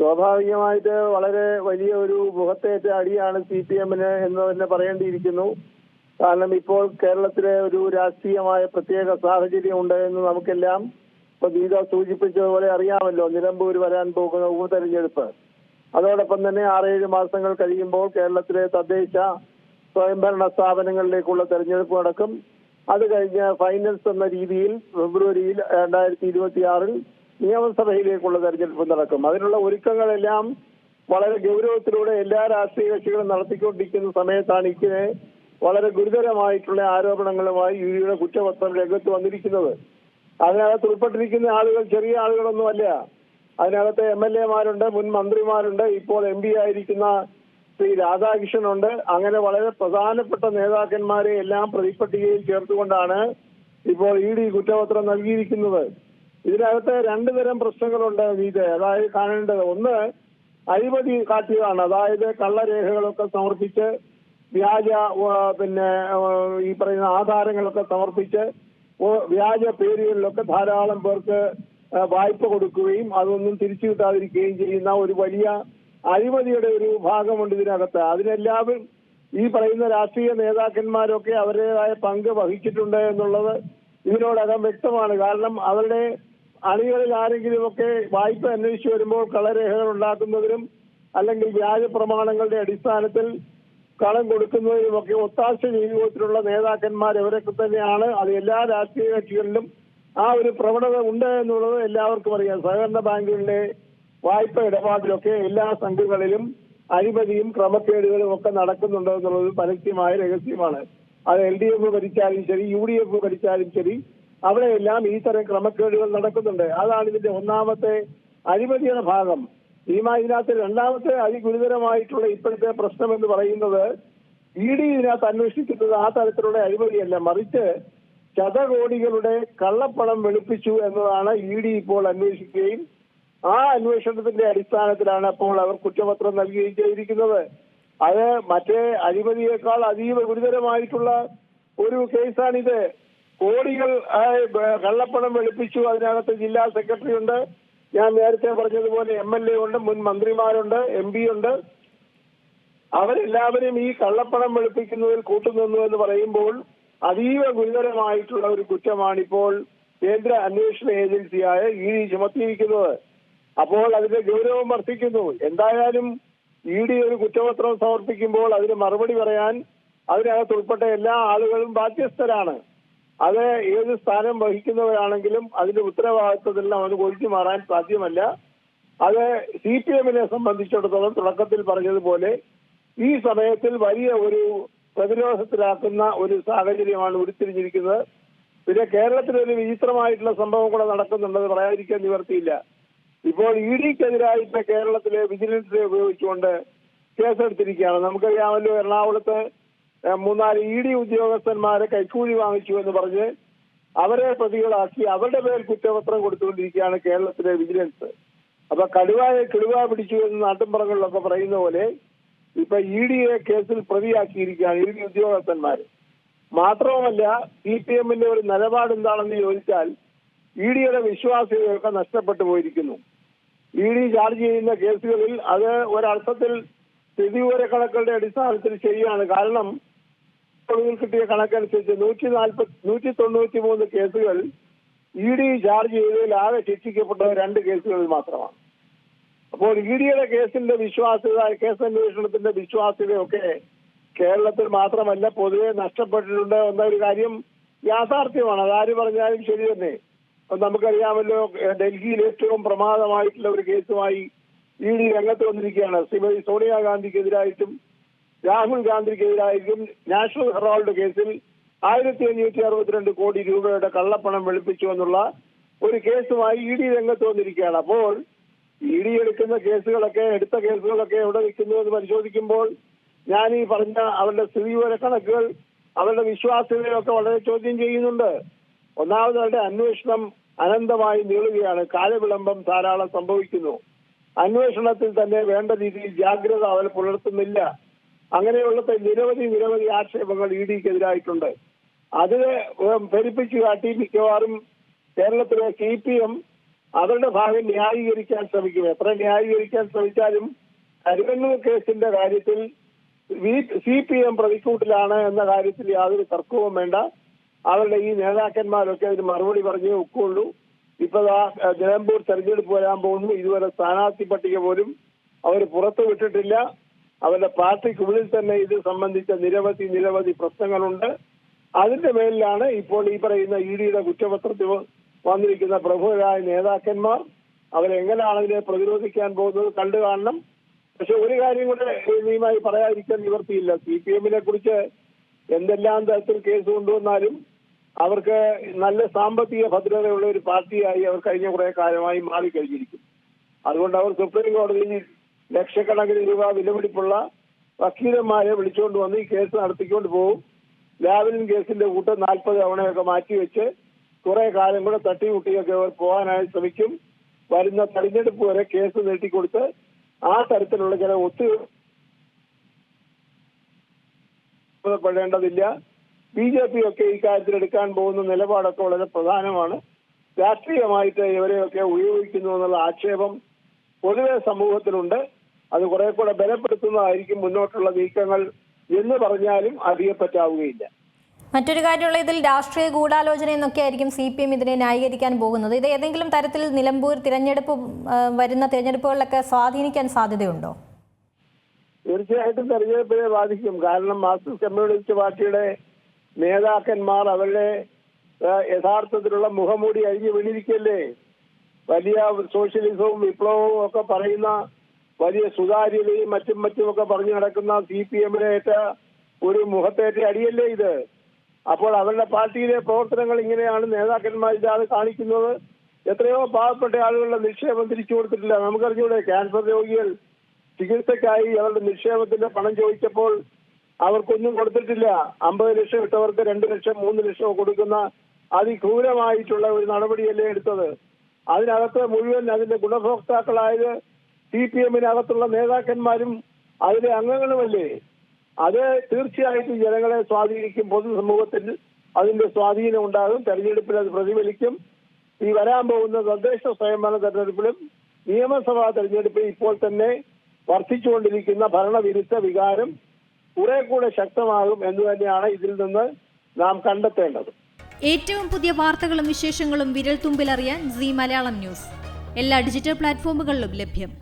സ്വാഭാവികമായിട്ട് വളരെ വലിയ ഒരു മുഖത്തേറ്റ അടിയാണ് CPM-ന് എന്ന് തന്നെ പറയേണ്ടിയിരിക്കുന്നു. കാരണം ഇപ്പോൾ കേരളത്തിലെ ഒരു രാഷ്ട്രീയമായ പ്രത്യേക സാഹചര്യം ഉണ്ട് എന്ന് നമുക്കെല്ലാം ഇപ്പൊ ഗീത സൂചിപ്പിച്ചതുപോലെ അറിയാമല്ലോ. നിലമ്പൂർ വരാൻ പോകുന്ന ഉപതെരഞ്ഞെടുപ്പ്, അതോടൊപ്പം തന്നെ 6-7 മാസങ്ങൾ കഴിയുമ്പോൾ കേരളത്തിലെ തദ്ദേശ സ്വയംഭരണ സ്ഥാപനങ്ങളിലേക്കുള്ള തെരഞ്ഞെടുപ്പ് നടക്കും. അത് കഴിഞ്ഞ് ഫൈനൽസ് എന്ന രീതിയിൽ ഫെബ്രുവരിയിൽ 2026 നിയമസഭയിലേക്കുള്ള തെരഞ്ഞെടുപ്പ് നടക്കും. അതിനുള്ള ഒരുക്കങ്ങളെല്ലാം വളരെ ഗൗരവത്തിലൂടെ എല്ലാ രാഷ്ട്രീയ കക്ഷികളും നടത്തിക്കൊണ്ടിരിക്കുന്ന സമയത്താണ് ഇങ്ങനെ വളരെ ഗുരുതരമായിട്ടുള്ള ആരോപണങ്ങളുമായി ഇഡിയുടെ കുറ്റപത്രം രംഗത്ത് വന്നിരിക്കുന്നത്. അതിനകത്ത് ഉൾപ്പെട്ടിരിക്കുന്ന ആളുകൾ ചെറിയ ആളുകളൊന്നുമല്ല. അതിനകത്ത് MLA-മാരുണ്ട്, മുൻ മന്ത്രിമാരുണ്ട്, ഇപ്പോൾ MP ആയിരിക്കുന്ന ശ്രീ രാധാകൃഷ്ണനുണ്ട്. അങ്ങനെ വളരെ പ്രധാനപ്പെട്ട നേതാക്കന്മാരെ എല്ലാം പ്രതിപട്ടികയിൽ ചേർത്തുകൊണ്ടാണ് ഇപ്പോൾ ED കുറ്റപത്രം നൽകിയിരിക്കുന്നത്. ഇതിനകത്ത് 2 തരം പ്രശ്നങ്ങളുണ്ട് ഗീത. അതായത് കാണേണ്ടത്, ഒന്ന് അഴിമതി കാട്ടിയതാണ്. അതായത് കള്ളരേഖകളൊക്കെ സമർപ്പിച്ച് വ്യാജ ഈ പറയുന്ന ആധാരങ്ങളൊക്കെ സമർപ്പിച്ച് വ്യാജ പേരുകളിലൊക്കെ ധാരാളം പേർക്ക് വായ്പ കൊടുക്കുകയും അതൊന്നും തിരിച്ചു കിട്ടാതിരിക്കുകയും ചെയ്യുന്ന ഒരു വലിയ അഴിമതിയുടെ ഒരു ഭാഗമുണ്ട് ഇതിനകത്ത്. അതിനെല്ലാവരും ഈ പറയുന്ന രാഷ്ട്രീയ നേതാക്കന്മാരൊക്കെ അവരുടേതായ പങ്ക് വഹിച്ചിട്ടുണ്ട് എന്നുള്ളത് ഇതിനോടകം വ്യക്തമാണ്. കാരണം അവരുടെ അണികളിൽ ആരെങ്കിലുമൊക്കെ വായ്പ അന്വേഷിച്ചു വരുമ്പോൾ കളരേഖകൾ ഉണ്ടാക്കുന്നതിനും അല്ലെങ്കിൽ വ്യാജ പ്രമാണങ്ങളുടെ അടിസ്ഥാനത്തിൽ കടം കൊടുക്കുന്നതിനുമൊക്കെ ഒത്താശ ജീവിതത്തിലുള്ള നേതാക്കന്മാർ ഇവരൊക്കെ തന്നെയാണ്. അത് എല്ലാ രാഷ്ട്രീയ കക്ഷികളിലും ആ ഒരു പ്രവണത ഉണ്ട് എന്നുള്ളത് എല്ലാവർക്കും അറിയാം. സഹകരണ ബാങ്കുകളിലെ വായ്പ ഇടപാടിലൊക്കെ എല്ലാ സംഘങ്ങളിലും അഴിമതിയും ക്രമക്കേടുകളും ഒക്കെ നടക്കുന്നുണ്ടോ എന്നുള്ളത് പരസ്യമായ രഹസ്യമാണ്. അത് LDF ഭരിച്ചാലും ശരി, UDF ഭരിച്ചാലും ശരി, അവിടെയെല്ലാം ഈ തരം ക്രമക്കേടുകൾ നടക്കുന്നുണ്ട്. അതാണ് ഇതിന്റെ ഒന്നാമത്തെ അഴിമതിയുടെ ഭാഗം. ഇതിനകത്ത് രണ്ടാമത്തെ അതിഗുരുതരമായിട്ടുള്ള ഇപ്പോഴത്തെ പ്രശ്നം എന്ന് പറയുന്നത്, ED ഇതിനകത്ത് അന്വേഷിക്കുന്നത് ആ തരത്തിലുള്ള അഴിമതിയല്ല, മറിച്ച് ശതകോടികളുടെ കള്ളപ്പണം വെളുപ്പിച്ചു എന്നതാണ് ED ഇപ്പോൾ അന്വേഷിക്കുകയും ആ അന്വേഷണത്തിന്റെ അടിസ്ഥാനത്തിലാണ് അപ്പോൾ അവർ കുറ്റപത്രം നൽകുകയും ചെയ്തിരിക്കുന്നത്. അത് മറ്റേ അഴിമതിയേക്കാൾ അതീവ ഗുരുതരമായിട്ടുള്ള ഒരു കേസാണിത്. കോടികൾ കള്ളപ്പണം വെളുപ്പിച്ചു. അതിനകത്ത് ജില്ലാ സെക്രട്ടറി ഉണ്ട്, ഞാൻ നേരത്തെ പറഞ്ഞതുപോലെ MLA ഉണ്ട്, മുൻ മന്ത്രിമാരുണ്ട്, MP ഉണ്ട്. അവരെല്ലാവരും ഈ കള്ളപ്പണം വെളുപ്പിക്കുന്നതിൽ കൂട്ടുനിന്നു എന്ന് പറയുമ്പോൾ അതീവ ഗുരുതരമായിട്ടുള്ള ഒരു കുറ്റമാണ് ഇപ്പോൾ കേന്ദ്ര അന്വേഷണ ഏജൻസിയായ ED ചുമത്തിയിരിക്കുന്നത്. അപ്പോൾ അതിന്റെ ഗൗരവം വർദ്ധിക്കുന്നു. എന്തായാലും ED ഒരു കുറ്റപത്രം സമർപ്പിക്കുമ്പോൾ അതിന് മറുപടി പറയാൻ അതിനകത്ത് ഉൾപ്പെട്ട എല്ലാ ആളുകളും ബാധ്യസ്ഥരാണ്. അത് ഏത് സ്ഥാനം വഹിക്കുന്നവരാണെങ്കിലും അതിന്റെ ഉത്തരവാദിത്വത്തിലെല്ലാം അത് ഒഴിച്ചു മാറാൻ സാധ്യമല്ല. അത് CPM-നെ സംബന്ധിച്ചിടത്തോളം തുടക്കത്തിൽ പറഞ്ഞതുപോലെ ഈ സമയത്തിൽ വലിയ ഒരു പ്രതിരോധത്തിലാക്കുന്ന ഒരു സാഹചര്യമാണ് ഉരുത്തിരിഞ്ഞിരിക്കുന്നത്. പിന്നെ കേരളത്തിലൊരു വിചിത്രമായിട്ടുള്ള സംഭവം കൂടെ നടക്കുന്നുണ്ടെന്ന് പറയാതിരിക്കാൻ നിവർത്തിയില്ല. ഇപ്പോൾ ED-ക്കെതിരായിട്ട് കേരളത്തിലെ വിജിലൻസിനെ ഉപയോഗിച്ചുകൊണ്ട് കേസെടുത്തിരിക്കുകയാണ്. നമുക്കറിയാമല്ലോ, എറണാകുളത്ത് 3-4 ED ഉദ്യോഗസ്ഥന്മാരെ കൈക്കൂലി വാങ്ങിച്ചു എന്ന് പറഞ്ഞ് അവരെ പ്രതികളാക്കി അവരുടെ പേർ കുറ്റപത്രം കൊടുത്തുകൊണ്ടിരിക്കുകയാണ് കേരളത്തിലെ വിജിലൻസ്. അപ്പൊ കിടുവ പിടിച്ചു എന്ന് നാട്ടിൻപുറങ്ങളിലൊക്കെ പറയുന്ന പോലെ ഇപ്പൊ ED-യെ കേസിൽ പ്രതിയാക്കിയിരിക്കുകയാണ് ED ഉദ്യോഗസ്ഥന്മാർ. മാത്രവുമല്ല, CPM-ന്റെ ഒരു നിലപാട് എന്താണെന്ന് ചോദിച്ചാൽ ED-യുടെ വിശ്വാസ്യതയൊക്കെ നഷ്ടപ്പെട്ടു പോയിരിക്കുന്നു. ED ചാർജ് ചെയ്യുന്ന കേസുകളിൽ അത് ഒരർത്ഥത്തിൽ സ്ഥിതിവിവരക്കണക്കുകളുടെ അടിസ്ഥാനത്തിൽ ശരിയാണ്. കാരണം കിട്ടിയ കണക്കനുസരിച്ച് 193 കേസുകൾ ED ചാർജ് ചെയ്തതിൽ ആകെ ശിക്ഷിക്കപ്പെട്ടത് 2 കേസുകളിൽ മാത്രമാണ്. അപ്പോൾ ED-യുടെ കേസിന്റെ വിശ്വാസ്യത, കേസന്വേഷണത്തിന്റെ വിശ്വാസ്യതയൊക്കെ കേരളത്തിൽ മാത്രമല്ല പൊതുവെ നഷ്ടപ്പെട്ടിട്ടുണ്ട് എന്നൊരു കാര്യം യാഥാർത്ഥ്യമാണ്. അതാര് പറഞ്ഞാലും ശരി തന്നെ. നമുക്കറിയാമല്ലോ, ഡൽഹിയിൽ ഏറ്റവും പ്രമാദമായിട്ടുള്ള ഒരു കേസുമായി ED രംഗത്ത് വന്നിരിക്കുകയാണ്. ശ്രീമതി സോണിയാഗാന്ധിക്കെതിരായിട്ടും രാഹുൽ ഗാന്ധിക്കെതിരായിട്ടും നാഷണൽ ഹെറാൾഡ് കേസിൽ 1562 കോടി രൂപയുടെ കള്ളപ്പണം വെളുപ്പിച്ചു എന്നുള്ള ഒരു കേസുമായി ED രംഗത്ത് വന്നിരിക്കുകയാണ്. അപ്പോൾ ED എടുത്ത കേസുകളൊക്കെ എവിടെ നിൽക്കുന്നു എന്ന് പരിശോധിക്കുമ്പോൾ ഞാൻ ഈ പറഞ്ഞ അവരുടെ സ്ഥിതിവിവര കണക്കുകൾ, അവരുടെ വിശ്വാസ്യതയൊക്കെ വളരെ ചോദ്യം ചെയ്യുന്നുണ്ട്. ഒന്നാമത് അവരുടെ അന്വേഷണം അനന്തമായി നീളുകയാണ്. കാലവിളംബം ധാരാളം സംഭവിക്കുന്നു. അന്വേഷണത്തിൽ തന്നെ വേണ്ട രീതിയിൽ ജാഗ്രത അവർ പുലർത്തുന്നില്ല. അങ്ങനെയുള്ള നിരവധി ആക്ഷേപങ്ങൾ ED-ക്കെതിരായിട്ടുണ്ട്. അതിനെ പെരുപ്പിച്ചു കാട്ടി മിക്കവാറും കേരളത്തിലെ CPM അവരുടെ ഭാഗം ന്യായീകരിക്കാൻ ശ്രമിക്കും. എത്ര ന്യായീകരിക്കാൻ ശ്രമിച്ചാലും കരുവന്നൂർ കേസിന്റെ കാര്യത്തിൽ CPM പ്രതിക്കൂട്ടിലാണ് എന്ന കാര്യത്തിൽ യാതൊരു തർക്കവും വേണ്ട. അവരുടെ ഈ നേതാക്കന്മാരൊക്കെ അതിന് മറുപടി പറഞ്ഞേ ഒക്കുള്ളൂ. ഇപ്പൊ നിലമ്പൂർ തെരഞ്ഞെടുപ്പ് വരാൻ പോകുന്നു. ഇതുവരെ സ്ഥാനാർത്ഥി പട്ടിക പോലും അവർ പുറത്തു വിട്ടിട്ടില്ല. അവരുടെ പാർട്ടിക്കുള്ളിൽ തന്നെ ഇത് സംബന്ധിച്ച നിരവധി പ്രശ്നങ്ങളുണ്ട്. അതിന്റെ മേലിലാണ് ഇപ്പോൾ ഈ പറയുന്ന EDയുടെ കുറ്റപത്രത്തിൽ വന്നിരിക്കുന്ന പ്രമുഖരായ നേതാക്കന്മാർ. അവരെങ്ങനെയാണ് ഇതിനെ പ്രതിരോധിക്കാൻ പോകുന്നത് കണ്ടു കാണണം. പക്ഷെ ഒരു കാര്യം കൂടെ നിയമമായി പറയാതിരിക്കാൻ നിവർത്തിയില്ല. CPMനെ കുറിച്ച് എന്തെല്ലാം തരത്തിൽ കേസ് കൊണ്ടുവന്നാലും അവർക്ക് നല്ല സാമ്പത്തിക ഭദ്രതയുള്ള ഒരു പാർട്ടിയായി അവർ കഴിഞ്ഞ കുറെ കാലമായി മാറിക്കഴിഞ്ഞിരിക്കും. അതുകൊണ്ട് അവർ സുപ്രീം കോടതിയിൽ ലക്ഷക്കണക്കിന് രൂപ വിലപിടിപ്പുള്ള വക്കീലന്മാരെ വിളിച്ചുകൊണ്ട് വന്ന് ഈ കേസ് നടത്തിക്കൊണ്ട് പോകും. ലാവലിൻ കേസിന്റെ കൂട്ടം 40 തവണയൊക്കെ മാറ്റിവെച്ച് കുറെ കാലം കൂടെ തട്ടിമുട്ടിയൊക്കെ അവർ പോകാനായി ശ്രമിക്കും. വരുന്ന തെരഞ്ഞെടുപ്പ് വരെ കേസ് നീട്ടിക്കൊടുത്ത് ആ തരത്തിലുള്ള ചില ഒത്തുപെടേണ്ടതില്ല. BJP ഒക്കെ ഇക്കാര്യത്തിൽ എടുക്കാൻ പോകുന്ന നിലപാടൊക്കെ വളരെ പ്രധാനമാണ്. രാഷ്ട്രീയമായിട്ട് ഇവരെയൊക്കെ ഉപയോഗിക്കുന്നു എന്നുള്ള ആക്ഷേപം പൊതുവെ സമൂഹത്തിലുണ്ട്. അത് കുറെ കൂടെ ബലപ്പെടുത്തുന്നതായിരിക്കും മുന്നോട്ടുള്ള നീക്കങ്ങൾ എന്ന് പറഞ്ഞാലും അധികപ്പറ്റാവുകയില്ല. മറ്റൊരു കാര്യമുള്ള ഇതിൽ രാഷ്ട്രീയ ഗൂഢാലോചന എന്നൊക്കെ ആയിരിക്കും CPM ഇതിനെ ന്യായീകരിക്കാൻ പോകുന്നത്. ഇത് ഏതെങ്കിലും തരത്തിൽ നിലമ്പൂർ വരുന്ന തിരഞ്ഞെടുപ്പുകളിലൊക്കെ സ്വാധീനിക്കാൻ സാധ്യതയുണ്ടോ? തീർച്ചയായിട്ടും തെരഞ്ഞെടുപ്പിനെ ബാധിക്കും. കാരണം മാർക്സിസ്റ്റ് കമ്മ്യൂണിസ്റ്റ് പാർട്ടിയുടെ നേതാക്കന്മാർ അവരുടെ യഥാർത്ഥത്തിലുള്ള മുഖംമൂടി അഴിഞ്ഞു വീണിരിക്കല്ലേ. വലിയ സോഷ്യലിസവും വിപ്ലവവും ഒക്കെ പറയുന്ന വലിയ സുതാര്യതയും മറ്റുമൊക്കെ പറഞ്ഞു നടക്കുന്ന CPMനേറ്റ ഒരു മുഖത്തേറ്റ അടിയല്ലേ ഇത്. അപ്പോൾ അവരുടെ പാർട്ടിയിലെ പ്രവർത്തനങ്ങൾ ഇങ്ങനെയാണ്. നേതാക്കന്മാർ ഇതാണ് കാണിക്കുന്നത്. എത്രയോ പാവപ്പെട്ട ആളുകളുടെ നിക്ഷേപം തിരിച്ചു കൊടുത്തിട്ടില്ല. നമുക്കറിഞ്ഞൂടെ, ക്യാൻസർ രോഗികൾ ചികിത്സക്കായി അവരുടെ നിക്ഷേപത്തിന്റെ പണം ചോദിച്ചപ്പോൾ അവർക്കൊന്നും കൊടുത്തിട്ടില്ല. 50 ലക്ഷം ഇട്ടവർക്ക് 2 ലക്ഷം 3 ലക്ഷം കൊടുക്കുന്ന അതിക്രൂരമായിട്ടുള്ള ഒരു നടപടിയല്ലേ എടുത്തത്. അതിനകത്ത് മുഴുവൻ അതിന്റെ ഗുണഭോക്താക്കളായത് CPMനകത്തുള്ള നേതാക്കന്മാരും അതിലെ അംഗങ്ങളുമല്ലേ. അത് തീർച്ചയായിട്ടും ജനങ്ങളെ സ്വാധീനിക്കും. പൊതുസമൂഹത്തിൽ അതിന്റെ സ്വാധീനം ഉണ്ടാകും. തെരഞ്ഞെടുപ്പിൽ അത് പ്രതിഫലിക്കും. ഈ വരാൻ പോകുന്ന തദ്ദേശ സ്വയംഭരണ തെരഞ്ഞെടുപ്പിലും നിയമസഭാ തെരഞ്ഞെടുപ്പിൽ ഇപ്പോൾ തന്നെ വർദ്ധിച്ചുകൊണ്ടിരിക്കുന്ന ഭരണവിരുദ്ധ വികാരം കുറെ കൂടെ ശക്തമാകും എന്ന് തന്നെയാണ് ഇതിൽ നിന്ന് നാം കണ്ടെത്തേണ്ടത്. ഏറ്റവും പുതിയ വാർത്തകളും വിശേഷങ്ങളും വിരൽ തുമ്പിലറിയാൻ Zee മലയാളം ന്യൂസ് എല്ലാ ഡിജിറ്റൽ പ്ലാറ്റ്ഫോമുകളിലും ലഭ്യം.